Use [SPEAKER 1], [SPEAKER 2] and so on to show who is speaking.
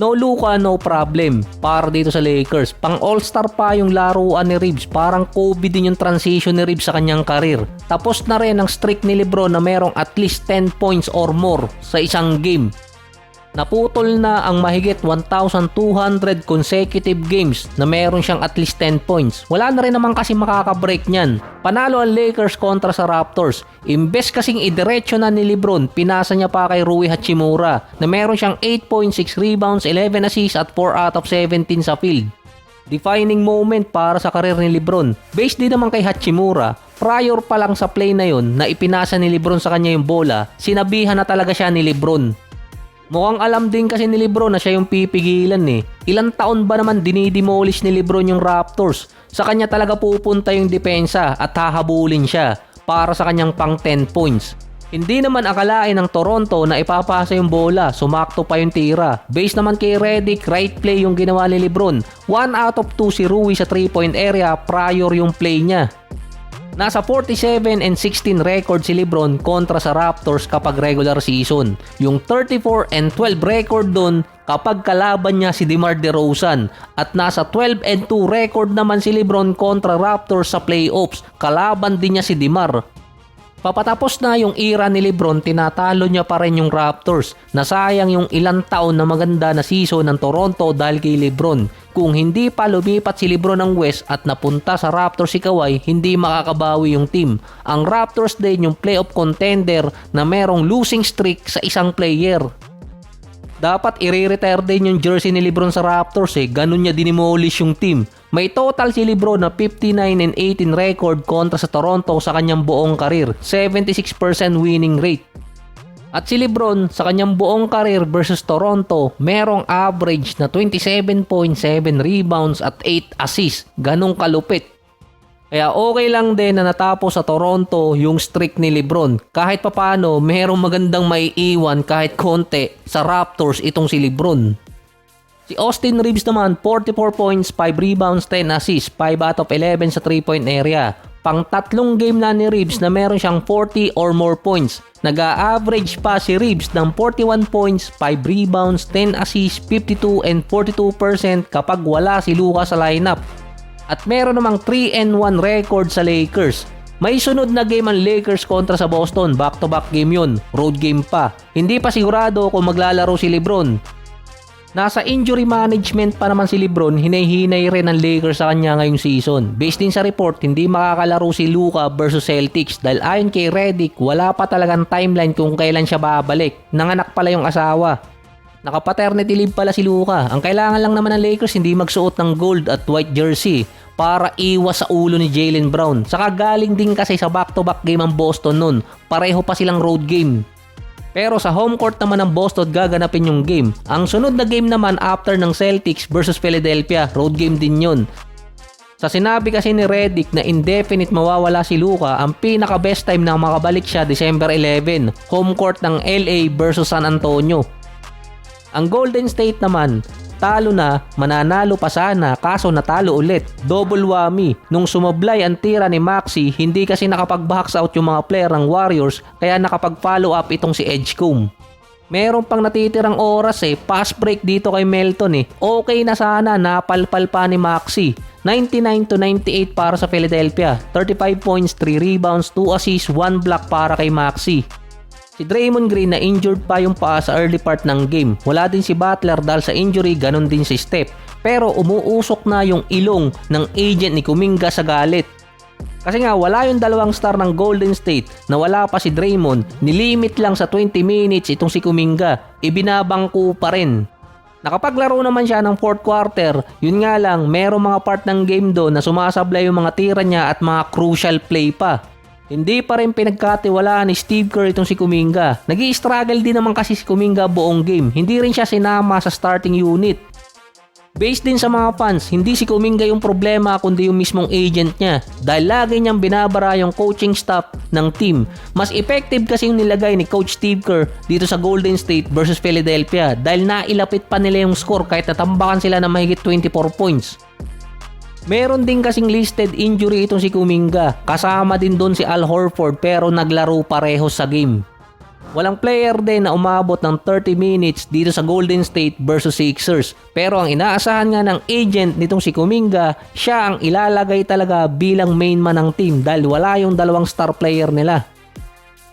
[SPEAKER 1] No Luka, no problem para dito sa Lakers. Pang all-star pa yung laruan ni Reeves. Parang COVID din yung transition ni Reeves sa kanyang karir. Tapos na rin ang streak ni LeBron na merong at least 10 points or more sa isang game. Naputol na ang mahigit 1,200 consecutive games na meron siyang at least 10 points. Wala na rin naman kasi makaka-break niyan. Panalo ang Lakers kontra sa Raptors. Imbes kasing idiretso na ni LeBron, pinasa niya pa kay Rui Hachimura na meron siyang 8.6 rebounds, 11 assists at 4 out of 17 sa field. Defining moment para sa karir ni LeBron. Based din naman kay Hachimura, prior pa lang sa play na yon na ipinasa ni LeBron sa kanya yung bola, sinabihan na talaga siya ni LeBron. Mukhang alam din kasi ni LeBron na siya yung pipigilan eh. Ilang taon ba naman dinidemolish ni LeBron yung Raptors? Sa kanya talaga pupunta yung depensa at hahabulin siya para sa kanyang pang 10 points. Hindi naman akalain ng Toronto na ipapasa yung bola, sumakto pa yung tira. Based naman kay Redick, right play yung ginawa ni LeBron. 1 out of 2 si Rui sa 3-point area prior yung play niya. Nasa 47 and 16 record si LeBron kontra sa Raptors kapag regular season. Yung 34 and 12 record doon kapag kalaban niya si DeMar DeRozan. At nasa 12 and 2 record naman si LeBron kontra Raptors sa playoffs. Kalaban din niya si DeMar. Papatapos na yung era ni LeBron, tinatalo niya pa rin yung Raptors. Nasayang yung ilang taon na maganda na season ng Toronto dahil kay LeBron. Kung hindi pa lumipat si LeBron ng West at napunta sa Raptors si Kawhi, hindi makakabawi yung team. Ang Raptors din yung playoff contender na merong losing streak sa isang player. Dapat i-retire din yung jersey ni LeBron sa Raptors eh, ganun niya dinimolish yung team. May total si LeBron na 59 and 18 record kontra sa Toronto sa kanyang buong karir, 76% winning rate. At si LeBron sa kanyang buong karir versus Toronto, merong average na 27.7 rebounds at 8 assists, ganung kalupit. Kaya okay lang din na natapos sa Toronto yung streak ni LeBron. Kahit papano, merong magandang maiiwan kahit konti sa Raptors itong si LeBron. Si Austin Reeves naman, 44 points, 5 rebounds, 10 assists, 5 out of 11 sa 3-point area. Pang tatlong game na ni Reeves na meron siyang 40 or more points. Nag-a-average pa si Reeves ng 41 points, 5 rebounds, 10 assists, 52 and 42% kapag wala si Luka sa lineup. At meron namang 3-1 record sa Lakers. May sunod na game ang Lakers kontra sa Boston. Back-to-back game yun. Road game pa. Hindi pa sigurado kung maglalaro si LeBron. Nasa injury management pa naman si LeBron. Hinay-hinay rin ang Lakers sa kanya ngayong season. Based din sa report, hindi makakalaro si Luka versus Celtics. Dahil ayon kay Redick, wala pa talagang timeline kung kailan siya babalik. Nanganak pala yung asawa. Naka-paternity leave pala si Luka. Ang kailangan lang naman ng Lakers hindi magsuot ng gold at white jersey para iwas sa ulo ni Jaylen Brown. Saka galing din kasi sa back-to-back game ang Boston nun. Pareho pa silang road game. Pero sa home court naman ng Boston gaganapin yung game. Ang sunod na game naman after ng Celtics versus Philadelphia, road game din yun. Sa sinabi kasi ni Redick na indefinite mawawala si Luka, ang pinaka-best time na makabalik siya December 11, home court ng LA versus San Antonio. Ang Golden State naman, talo na, mananalo pa sana kaso natalo ulit. Double whammy. Nung sumablay ang tira ni Maxey, hindi kasi nakapag-box out yung mga player ng Warriors kaya nakapag-follow up itong si Edgecombe. Meron pang natitirang oras eh, pass break dito kay Melton eh. Okay na sana, napalpal pa ni Maxey. 99-98 para sa Philadelphia. 35 points, 3 rebounds, 2 assists, 1 block para kay Maxey. Si Draymond Green na injured pa yung paa sa early part ng game. Wala din si Butler dahil sa injury, ganun din si Steph. Pero umuusok na yung ilong ng agent ni Kuminga sa galit. Kasi nga wala yung dalawang star ng Golden State na wala pa si Draymond, nilimit lang sa 20 minutes itong si Kuminga. Ibinabangko pa rin. Nakapaglaro naman siya ng fourth quarter, yun nga lang merong mga part ng game doon na sumasablay yung mga tira niya at mga crucial play pa. Hindi pa rin pinagkatiwalaan ni Steve Kerr itong si Kuminga. Nag-i-struggle din naman kasi si Kuminga buong game. Hindi rin siya sinama sa starting unit. Based din sa mga fans, hindi si Kuminga yung problema kundi yung mismong agent niya. Dahil lagi niyang binabara yung coaching staff ng team. Mas effective kasi yung nilagay ni Coach Steve Kerr dito sa Golden State versus Philadelphia. Dahil nailapit pa nila yung score kahit natambakan sila ng mahigit 24 points. Meron din kasing listed injury itong si Kuminga. Kasama din doon si Al Horford pero naglaro pareho sa game. Walang player din na umabot ng 30 minutes dito sa Golden State versus Sixers. Pero ang inaasahan nga ng agent nitong si Kuminga, siya ang ilalagay talaga bilang main man ng team dahil wala yung dalawang star player nila.